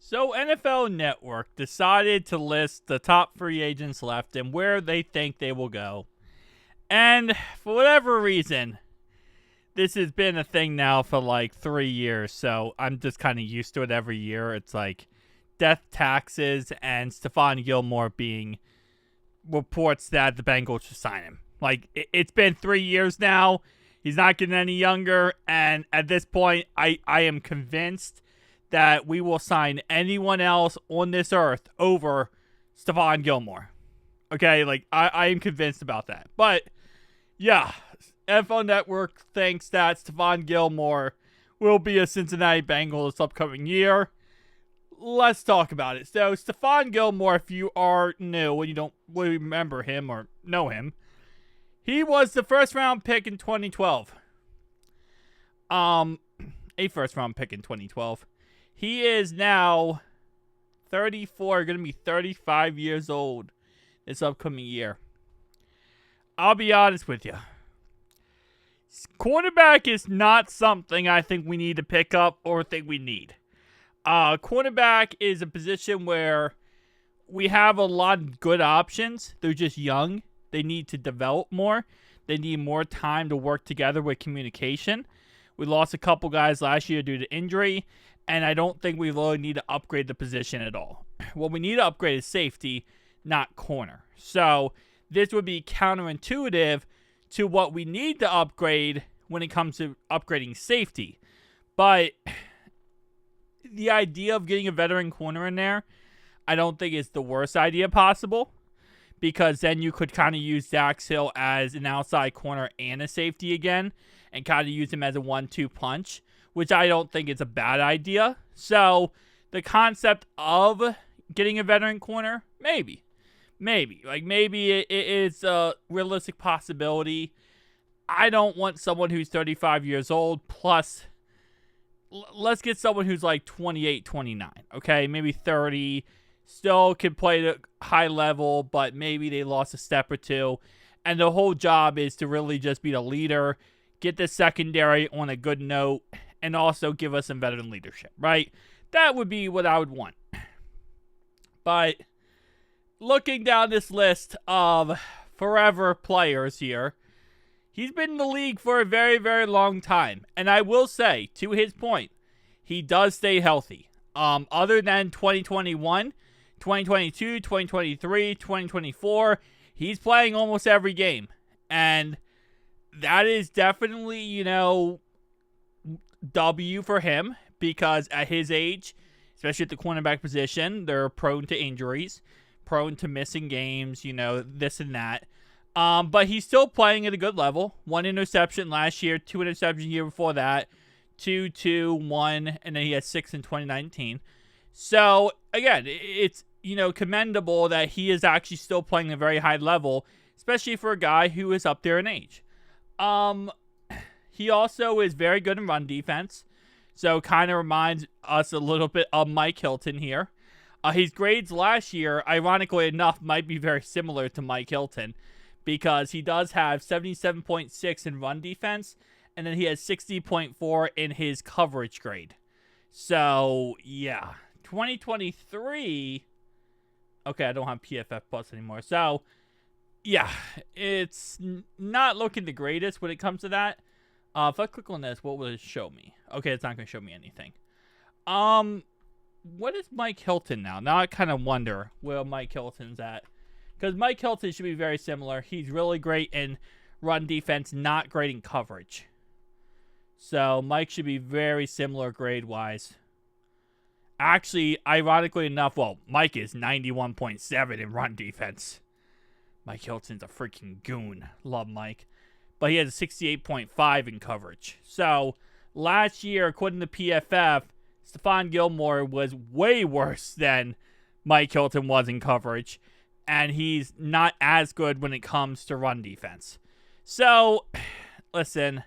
So NFL Network decided to list the top free agents left and where they think they will go. And for whatever reason, this has been a thing now for like 3 years, so I'm just kind of used to it every year. It's like death taxes and Stephon Gilmore being reports that the Bengals should sign him. Like, it's been 3 years now. He's not getting any younger, and at this point, I am convinced that we will sign anyone else on this earth over Stephon Gilmore. Okay, like, I am convinced about that. But, yeah, NFL Network thinks that Stephon Gilmore will be a Cincinnati Bengal this upcoming year. Let's talk about it. So, Stephon Gilmore, if you are new and you don't really remember him or know him, he was the first-round pick in 2012. A first-round pick in 2012. He is now 34, going to be 35 years old this upcoming year. I'll be honest with you. Cornerback is not something I think we need to pick up or think we need. Cornerback is a position where we have a lot of good options. They're just young. They need to develop more. They need more time to work together with communication. We lost a couple guys last year due to injury, and I don't think we really need to upgrade the position at all. What we need to upgrade is safety, not corner. So this would be counterintuitive to what we need to upgrade when it comes to upgrading safety. But the idea of getting a veteran corner in there, I don't think is the worst idea possible, because then you could kind of use Dax Hill as an outside corner and a safety again, and kind of use him as a 1-2 punch, which I don't think is a bad idea. So the concept of getting a veteran corner, maybe. Like, maybe it is a realistic possibility. I don't want someone who's 35 years old, plus let's get someone who's like 28, 29, okay? Maybe 30, still can play at a high level, but maybe they lost a step or two. And the whole job is to really just be the leader, get the secondary on a good note, and also give us some veteran leadership, right? That would be what I would want. But looking down this list of forever players here, he's been in the league for a very, very long time. And I will say, to his point, he does stay healthy. Other than 2021, 2022, 2023, 2024, he's playing almost every game. And that is definitely, W for him, because at his age, especially at the cornerback position, they're prone to injuries, prone to missing games, this and that. But he's still playing at a good level. 1 interception last year, 2 interceptions the year before that, 2, 1, and then he had 6 in 2019. So, again, it's, commendable that he is actually still playing at a very high level, especially for a guy who is up there in age. He also is very good in run defense, so kind of reminds us a little bit of Mike Hilton here. His grades last year, ironically enough, might be very similar to Mike Hilton, because he does have 77.6 in run defense, and then he has 60.4 in his coverage grade. So, yeah. 2023... Okay, I don't have PFF Plus anymore. So, yeah. It's not looking the greatest when it comes to that. If I click on this, what will it show me? Okay, it's not going to show me anything. What is Mike Hilton now? Now I kind of wonder where Mike Hilton's at. Because Mike Hilton should be very similar. He's really great in run defense, not great in coverage. So Mike should be very similar grade-wise. Actually, ironically enough, Mike is 91.7 in run defense. Mike Hilton's a freaking goon. Love Mike. But he has a 68.5 in coverage. So last year, according to PFF, Stephon Gilmore was way worse than Mike Hilton was in coverage. And he's not as good when it comes to run defense. So, listen,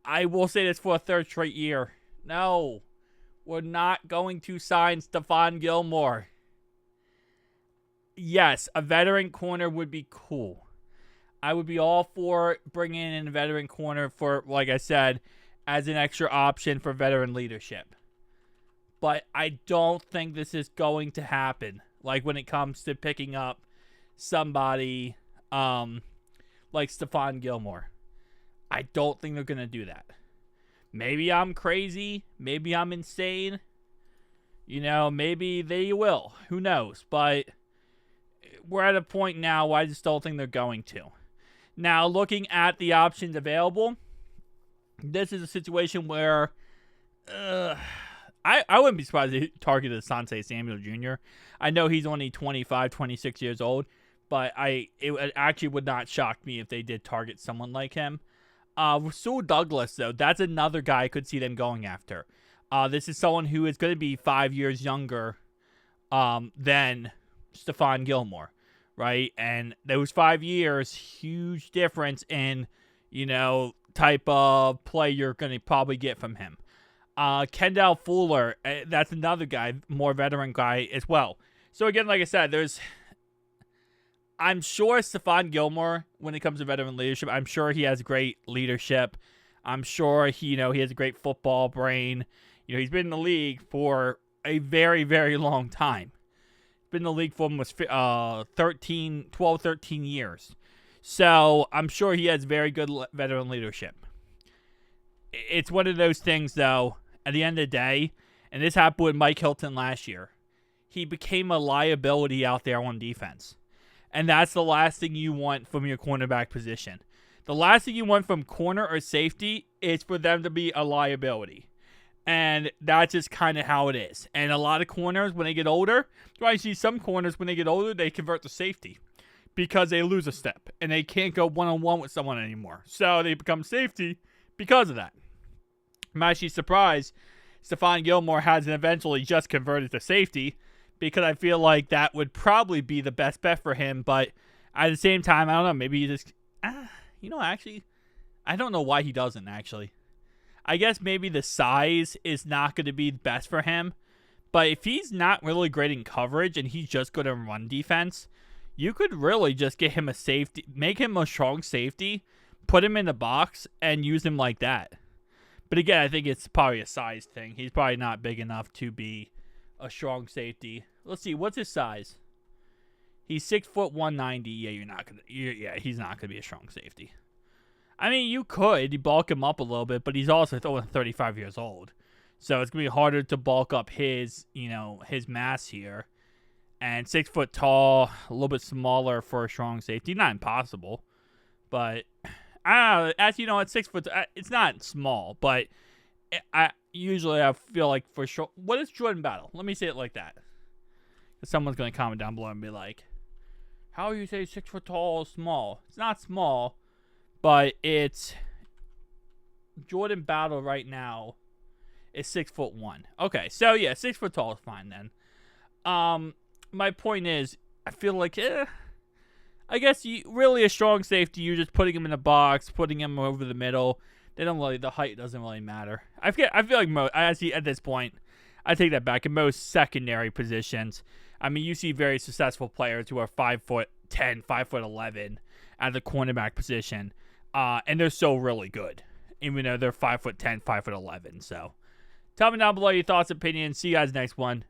I will say this for a third straight year. No, we're not going to sign Stephon Gilmore. Yes, a veteran corner would be cool. I would be all for bringing in a veteran corner for, like I said, as an extra option for veteran leadership. but I don't think this is going to happen. Like when it comes to picking up somebody like Stephon Gilmore. I don't think they're going to do that. Maybe I'm crazy. Maybe I'm insane. Maybe they will. Who knows? But we're at a point now where I just don't think they're going to. Now, looking at the options available, this is a situation where I wouldn't be surprised if they targeted Asante Samuel Jr. I know he's only 25, 26 years old, but it actually would not shock me if they did target someone like him. Rasul Douglas, though, that's another guy I could see them going after. This is someone who is going to be 5 years younger than Stephon Gilmore, right? And those 5 years, huge difference in, type of play you're going to probably get from him. Kendall Fuller, that's another guy, more veteran guy as well. So again, like I said, I'm sure Stephon Gilmore, when it comes to veteran leadership, I'm sure he has great leadership. I'm sure he has a great football brain. He's been in the league for a very, very long time. Been in the league for almost 12, 13 years. So I'm sure he has very good veteran leadership. It's one of those things, though, at the end of the day, and this happened with Mike Hilton last year, he became a liability out there on defense. And that's the last thing you want from your cornerback position. The last thing you want from corner or safety is for them to be a liability. And that's just kind of how it is. And a lot of corners, when they get older, I see some corners, when they get older, they convert to safety because they lose a step and they can't go one-on-one with someone anymore. So they become safety because of that. I'm actually surprised Stephon Gilmore hasn't eventually just converted to safety, because I feel like that would probably be the best bet for him. But at the same time, I don't know. Maybe he just, actually, I don't know why he doesn't, actually. I guess maybe the size is not going to be best for him. But if he's not really great in coverage and he's just good in run defense, you could really just get him a safety, make him a strong safety, put him in the box, and use him like that. But again, I think it's probably a size thing. He's probably not big enough to be a strong safety. Let's see, what's his size? He's 6'1", 190. Yeah, he's not gonna be a strong safety. I mean, you could bulk him up a little bit, but he's also 35 years old, so it's gonna be harder to bulk up his mass here. And 6 foot tall, a little bit smaller for a strong safety. Not impossible, but at 6 foot, it's not small, but I feel like for sure. What is Jordan Battle? Let me say it like that. Someone's going to comment down below and be like, how you say 6 foot tall is small? It's not small, but it's Jordan Battle right now is 6'1". Okay, so yeah, 6 foot tall is fine then. My point is, I feel like, I guess really a strong safety, you're just putting him in a box, putting him over the middle. The height doesn't really matter. I feel like at this point, I take that back. In most secondary positions, I mean, you see very successful players who are 5'10", 5'11" at the cornerback position, and they're so really good, even though they're 5'10", 5'11". So, tell me down below your thoughts, opinions. See you guys next one.